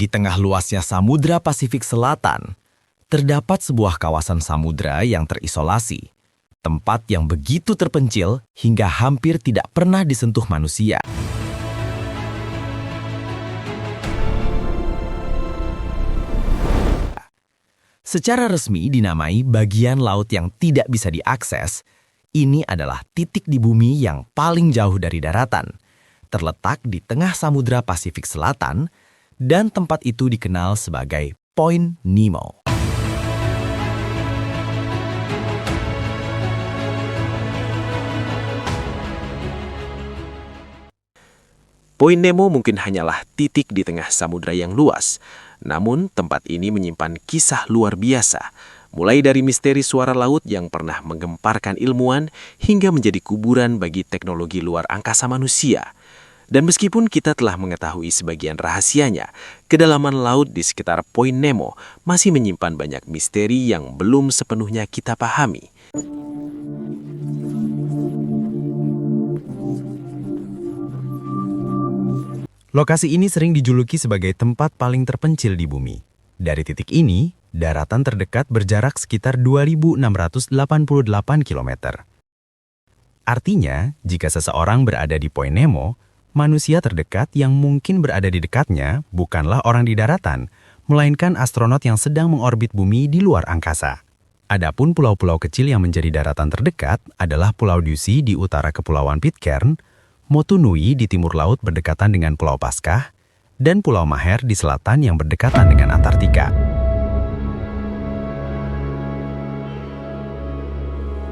Di tengah luasnya Samudra Pasifik Selatan, terdapat sebuah kawasan samudra yang terisolasi, tempat yang begitu terpencil hingga hampir tidak pernah disentuh manusia. Secara resmi dinamai bagian laut yang tidak bisa diakses, ini adalah titik di bumi yang paling jauh dari daratan, terletak di tengah Samudra Pasifik Selatan, dan tempat itu dikenal sebagai Point Nemo. Point Nemo mungkin hanyalah titik di tengah samudra yang luas, namun tempat ini menyimpan kisah luar biasa, mulai dari misteri suara laut yang pernah menggemparkan ilmuwan hingga menjadi kuburan bagi teknologi luar angkasa manusia. Dan meskipun kita telah mengetahui sebagian rahasianya, kedalaman laut di sekitar Point Nemo masih menyimpan banyak misteri yang belum sepenuhnya kita pahami. Lokasi ini sering dijuluki sebagai tempat paling terpencil di bumi. Dari titik ini, daratan terdekat berjarak sekitar 2.688 km. Artinya, jika seseorang berada di Point Nemo, manusia terdekat yang mungkin berada di dekatnya bukanlah orang di daratan, melainkan astronot yang sedang mengorbit bumi di luar angkasa. Adapun pulau-pulau kecil yang menjadi daratan terdekat adalah Pulau Ducie di utara Kepulauan Pitcairn, Motu Nui di timur laut berdekatan dengan Pulau Paskah, dan Pulau Maher di selatan yang berdekatan dengan Antartika.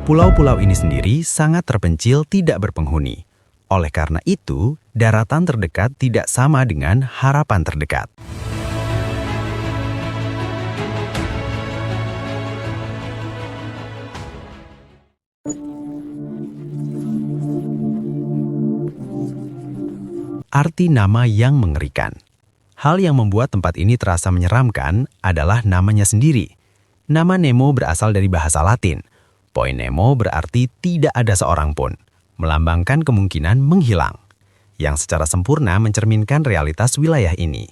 Pulau-pulau ini sendiri sangat terpencil tidak berpenghuni. Oleh karena itu, daratan terdekat tidak sama dengan harapan terdekat. Arti nama yang mengerikan. Hal yang membuat tempat ini terasa menyeramkan adalah namanya sendiri. Nama Nemo berasal dari bahasa Latin. Point Nemo berarti tidak ada seorang pun, melambangkan kemungkinan menghilang, yang secara sempurna mencerminkan realitas wilayah ini.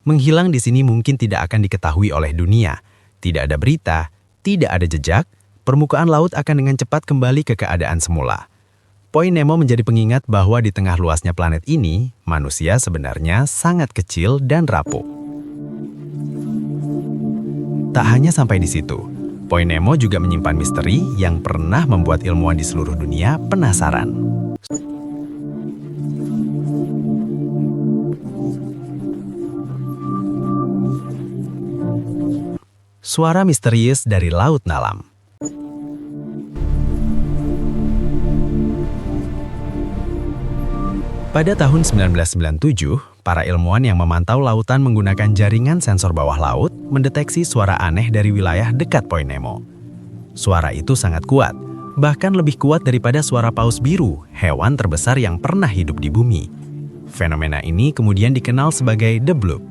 Menghilang di sini mungkin tidak akan diketahui oleh dunia, tidak ada berita, tidak ada jejak, permukaan laut akan dengan cepat kembali ke keadaan semula. Point Nemo menjadi pengingat bahwa di tengah luasnya planet ini, manusia sebenarnya sangat kecil dan rapuh. Tak hanya sampai di situ, Point Nemo juga menyimpan misteri yang pernah membuat ilmuwan di seluruh dunia penasaran. Suara misterius dari Laut Dalam. Pada tahun 1997, para ilmuwan yang memantau lautan menggunakan jaringan sensor bawah laut mendeteksi suara aneh dari wilayah dekat Point Nemo. Suara itu sangat kuat, bahkan lebih kuat daripada suara paus biru, hewan terbesar yang pernah hidup di bumi. Fenomena ini kemudian dikenal sebagai The Bloop.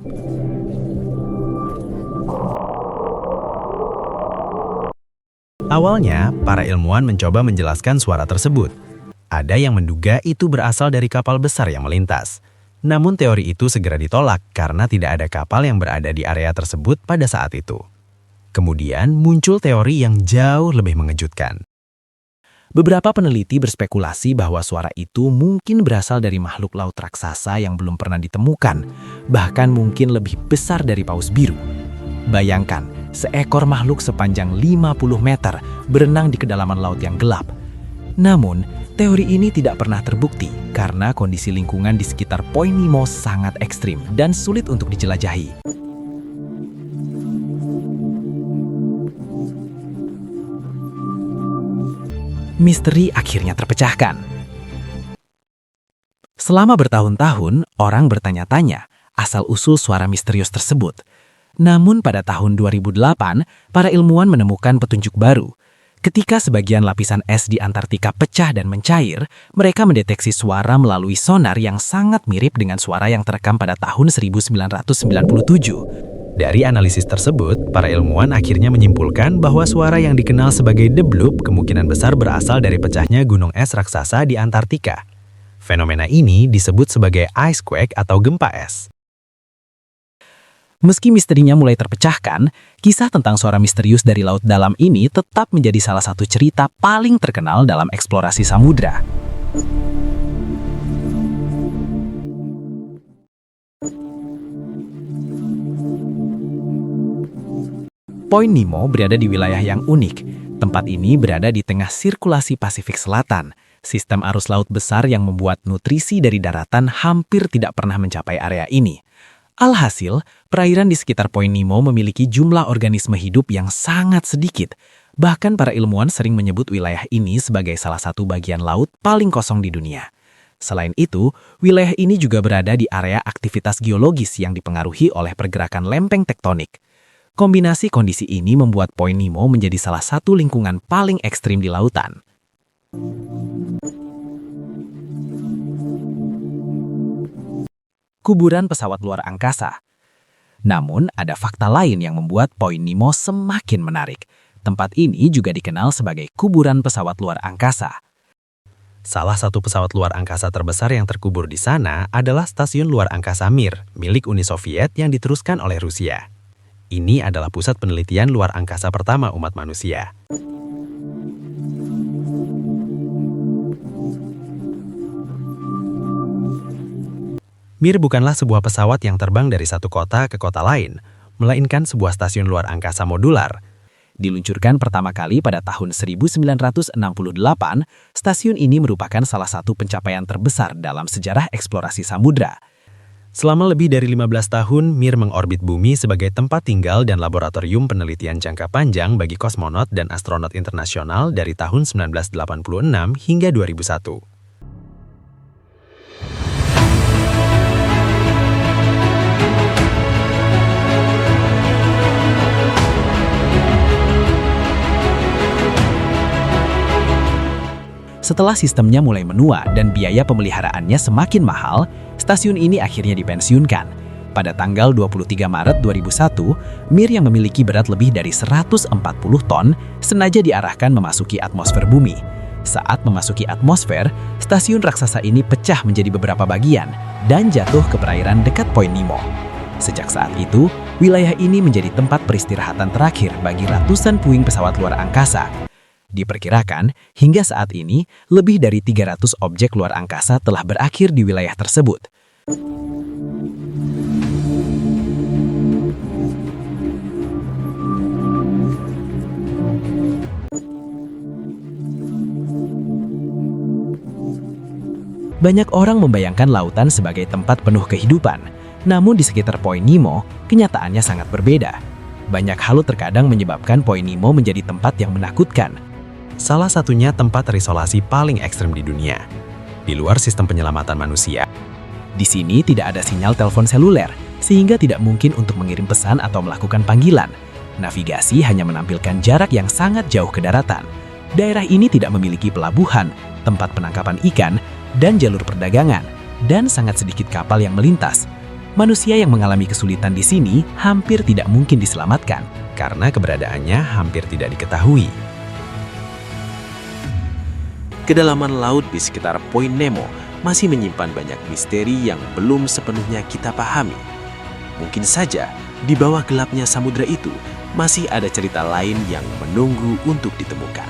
Awalnya, para ilmuwan mencoba menjelaskan suara tersebut. Ada yang menduga itu berasal dari kapal besar yang melintas. Namun teori itu segera ditolak karena tidak ada kapal yang berada di area tersebut pada saat itu. Kemudian muncul teori yang jauh lebih mengejutkan. Beberapa peneliti berspekulasi bahwa suara itu mungkin berasal dari makhluk laut raksasa yang belum pernah ditemukan, bahkan mungkin lebih besar dari paus biru. Bayangkan, seekor makhluk sepanjang 50 meter berenang di kedalaman laut yang gelap. Namun, teori ini tidak pernah terbukti karena kondisi lingkungan di sekitar Point Nemo sangat ekstrim dan sulit untuk dijelajahi. Misteri akhirnya terpecahkan. Selama bertahun-tahun, orang bertanya-tanya asal-usul suara misterius tersebut. Namun pada tahun 2008, para ilmuwan menemukan petunjuk baru. Ketika sebagian lapisan es di Antartika pecah dan mencair, mereka mendeteksi suara melalui sonar yang sangat mirip dengan suara yang terekam pada tahun 1997. Dari analisis tersebut, para ilmuwan akhirnya menyimpulkan bahwa suara yang dikenal sebagai The Bloop kemungkinan besar berasal dari pecahnya gunung es raksasa di Antartika. Fenomena ini disebut sebagai ice quake atau gempa es. Meski misterinya mulai terpecahkan, kisah tentang suara misterius dari laut dalam ini tetap menjadi salah satu cerita paling terkenal dalam eksplorasi samudra. Point Nemo berada di wilayah yang unik. Tempat ini berada di tengah sirkulasi Pasifik Selatan, sistem arus laut besar yang membuat nutrisi dari daratan hampir tidak pernah mencapai area ini. Alhasil, perairan di sekitar Point Nemo memiliki jumlah organisme hidup yang sangat sedikit. Bahkan para ilmuwan sering menyebut wilayah ini sebagai salah satu bagian laut paling kosong di dunia. Selain itu, wilayah ini juga berada di area aktivitas geologis yang dipengaruhi oleh pergerakan lempeng tektonik. Kombinasi kondisi ini membuat Point Nemo menjadi salah satu lingkungan paling ekstrim di lautan. Kuburan pesawat luar angkasa. Namun, ada fakta lain yang membuat Point Nemo semakin menarik. Tempat ini juga dikenal sebagai kuburan pesawat luar angkasa. Salah satu pesawat luar angkasa terbesar yang terkubur di sana adalah Stasiun Luar Angkasa Mir, milik Uni Soviet yang diteruskan oleh Rusia. Ini adalah pusat penelitian luar angkasa pertama umat manusia. Mir bukanlah sebuah pesawat yang terbang dari satu kota ke kota lain, melainkan sebuah stasiun luar angkasa modular. Diluncurkan pertama kali pada tahun 1968, stasiun ini merupakan salah satu pencapaian terbesar dalam sejarah eksplorasi samudra. Selama lebih dari 15 tahun, Mir mengorbit bumi sebagai tempat tinggal dan laboratorium penelitian jangka panjang bagi kosmonot dan astronot internasional dari tahun 1986 hingga 2001. Setelah sistemnya mulai menua dan biaya pemeliharaannya semakin mahal, stasiun ini akhirnya dipensiunkan. Pada tanggal 23 Maret 2001, Mir yang memiliki berat lebih dari 140 ton sengaja diarahkan memasuki atmosfer bumi. Saat memasuki atmosfer, stasiun raksasa ini pecah menjadi beberapa bagian dan jatuh ke perairan dekat Point Nemo. Sejak saat itu, wilayah ini menjadi tempat peristirahatan terakhir bagi ratusan puing pesawat luar angkasa. Diperkirakan, hingga saat ini, lebih dari 300 objek luar angkasa telah berakhir di wilayah tersebut. Banyak orang membayangkan lautan sebagai tempat penuh kehidupan, namun di sekitar Point Nemo, kenyataannya sangat berbeda. Banyak hal terkadang menyebabkan Point Nemo menjadi tempat yang menakutkan. Salah satunya tempat terisolasi paling ekstrem di dunia, di luar sistem penyelamatan manusia. Di sini tidak ada sinyal telepon seluler, sehingga tidak mungkin untuk mengirim pesan atau melakukan panggilan. Navigasi hanya menampilkan jarak yang sangat jauh ke daratan. Daerah ini tidak memiliki pelabuhan, tempat penangkapan ikan, dan jalur perdagangan, dan sangat sedikit kapal yang melintas. Manusia yang mengalami kesulitan di sini hampir tidak mungkin diselamatkan, karena keberadaannya hampir tidak diketahui. Kedalaman laut di sekitar Point Nemo masih menyimpan banyak misteri yang belum sepenuhnya kita pahami. Mungkin saja di bawah gelapnya samudra itu masih ada cerita lain yang menunggu untuk ditemukan.